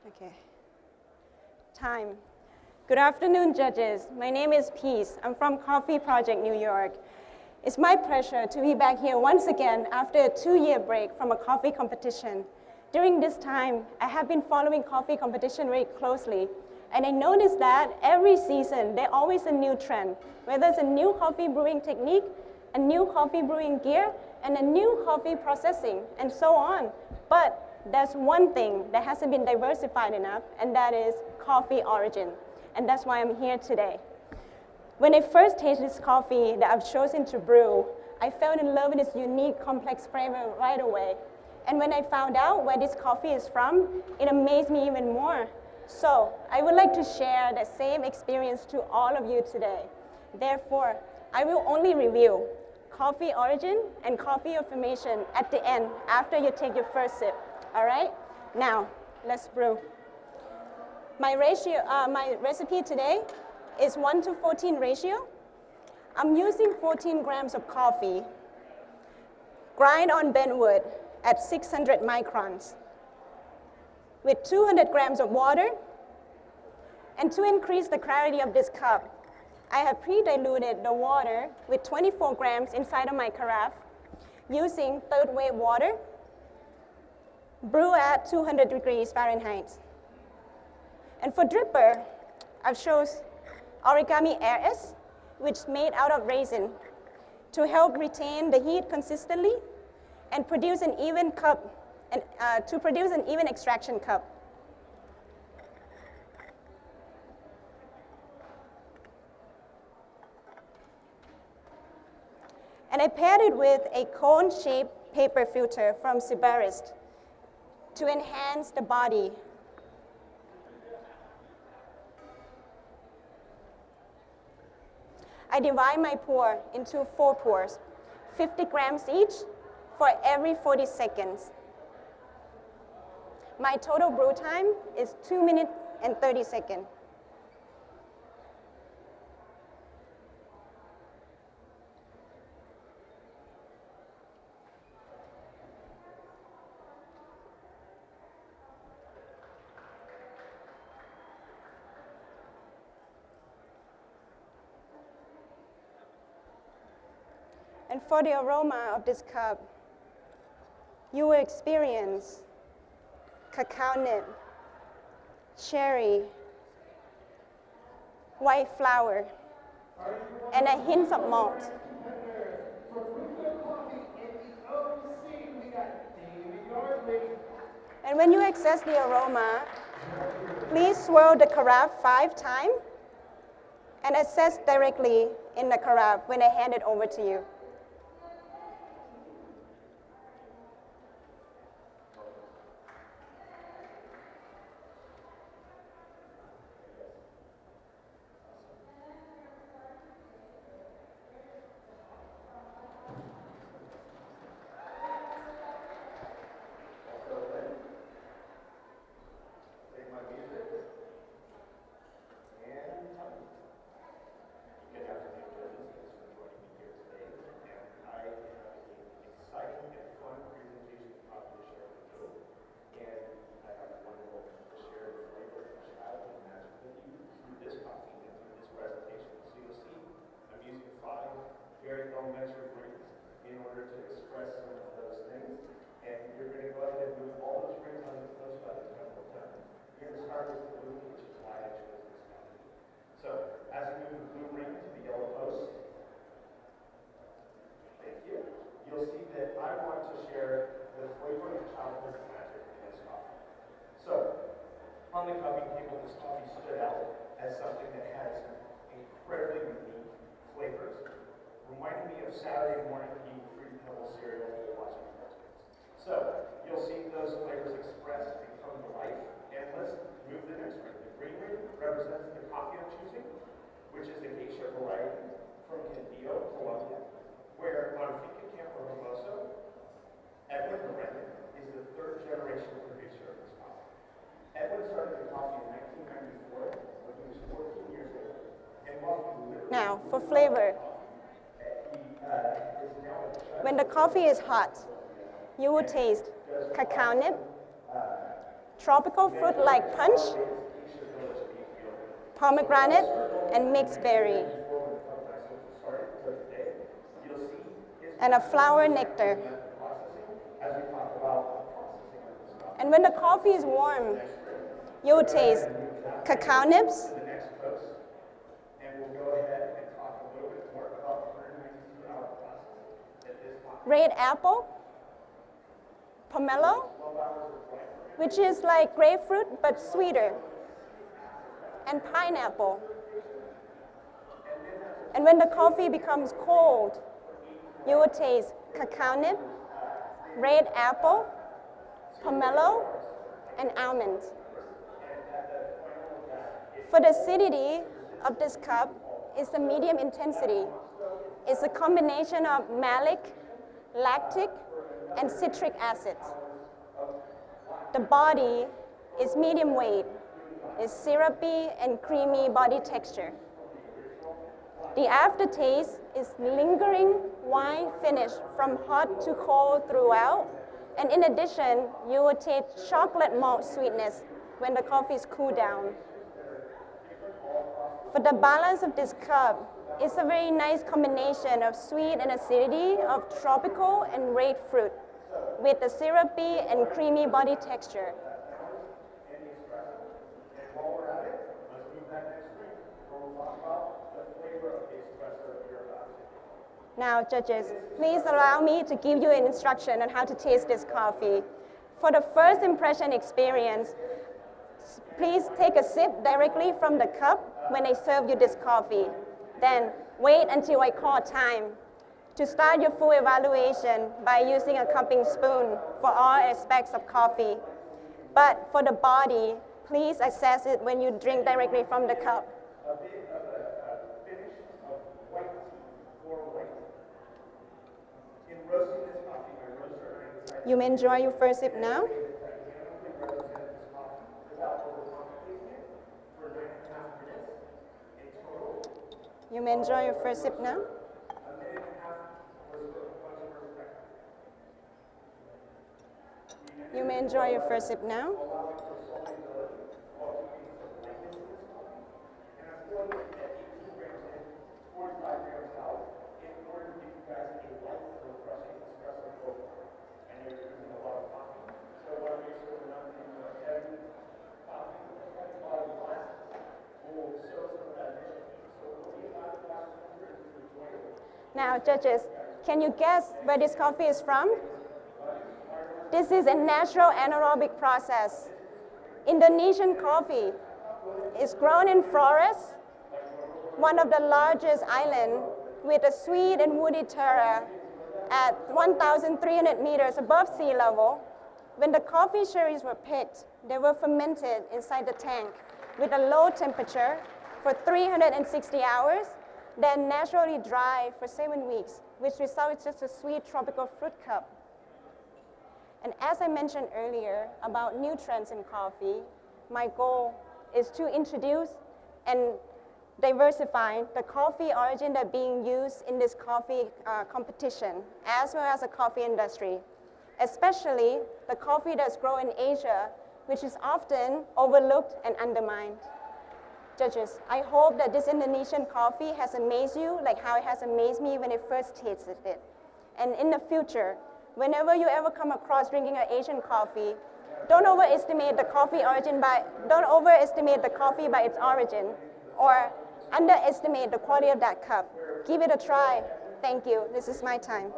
Okay. Time. Good afternoon, judges. My name is Peace. I'm from Coffee Project New York. It's my pleasure to be back here once again after a 2-year break from a coffee competition. During this time, I have been following coffee competition very closely, and I noticed that every season, there's always a new trend, whether it's a new coffee brewing technique, a new coffee brewing gear, and a new coffee processing, and so on. But there's one thing that hasn't been diversified enough, and that is coffee origin. And that's why I'm here today. When I first tasted this coffee that I've chosen to brew, I fell in love with its unique, complex flavor right away. And when I found out where this coffee is from, it amazed me even more. So I would like to share that same experience to all of you today. Therefore, I will only review coffee origin and coffee information at the end after you take your first sip. All right? Now, let's brew. My recipe today is 1:14 ratio. I'm using 14 grams of coffee, grind on bent wood at 600 microns, with 200 grams of water. And to increase the clarity of this cup, I have pre-diluted the water with 24 grams inside of my carafe using third wave water. Brew at 200 degrees Fahrenheit. And for dripper, I've chosen Origami RS, which is made out of resin, to help retain the heat consistently and produce an even cup, and to produce an even extraction cup. And I paired it with a cone-shaped paper filter from Sibarist to enhance the body. I divide my pour into 4 pours, 50 grams each for every 40 seconds. My total brew time is 2 minutes and 30 seconds. And for the aroma of this cup, you will experience cacao nib, cherry, white flour, and a hint of malt. And when you access the aroma, please swirl the carafe 5 times and access directly in the carafe when I hand it over to you. Very elementary rings in order to express some of those things. And you're going to go ahead and move all those rings on the close by the temple time. You're going to start with the blue, which is why I chose this coffee. So as you move the blue ring to the yellow post, thank you. You'll see that I want to share the flavor of childhood magic in this coffee. So on the cupping table, this coffee stood out as something that had some incredibly unique flavors. Reminded me of Saturday morning eating Fruity Pebbles cereal while watching cartoons. So you'll see those flavors expressed and come to life. And let's move the next ring. The green ring represents the coffee I'm choosing, which is a geisha variety from Quindío, Colombia, where on Finca Campo Hermoso, Edwin Lorenzen is the 3rd generation producer of this coffee. Edwin started the coffee in 1994 when he was 14 years old. And while he literally Now, for flavor. When the coffee is hot, you will taste cacao nib, tropical fruit like punch, pomegranate, and mixed berry, and a flower nectar. And when the coffee is warm, you'll taste cacao nibs, red apple, pomelo, which is like grapefruit but sweeter, and pineapple. And when the coffee becomes cold, you will taste cacao nib, red apple, pomelo, and almonds. For the acidity of this cup is the medium intensity. It's a combination of malic, lactic, and citric acids. The body is medium weight, is syrupy and creamy body texture. The aftertaste is lingering wine finish from hot to cold throughout. And in addition, you will taste chocolate malt sweetness when the coffee is cooled down. For the balance of this cup, it's a very nice combination of sweet and acidity of tropical and red fruit with the syrupy and creamy body texture. Now, judges, please allow me to give you an instruction on how to taste this coffee. For the first impression experience, please take a sip directly from the cup when they serve you this coffee. Then wait until I call time to start your full evaluation by using a cupping spoon for all aspects of coffee. But for the body, please assess it when you drink directly from the cup. You may enjoy your first sip now. You may enjoy your first sip now. You may enjoy your first sip now. Now, judges, can you guess where this coffee is from? This is a natural anaerobic process. Indonesian coffee is grown in Flores, one of the largest islands with a sweet and woody terroir at 1,300 meters above sea level. When the coffee cherries were picked, they were fermented inside the tank with a low temperature for 360 hours, then naturally dry for 7 weeks, which results in just a sweet tropical fruit cup. And as I mentioned earlier about new trends in coffee, my goal is to introduce and diversify the coffee origin that are being used in this coffee competition, as well as the coffee industry, especially the coffee that's grown in Asia, which is often overlooked and undermined. Judges, I hope that this Indonesian coffee has amazed you like how it has amazed me when I first tasted it. And in the future, whenever you ever come across drinking an Asian coffee, don't overestimate the coffee by its origin, or underestimate the quality of that cup. Give it a try. Thank you. This is my time.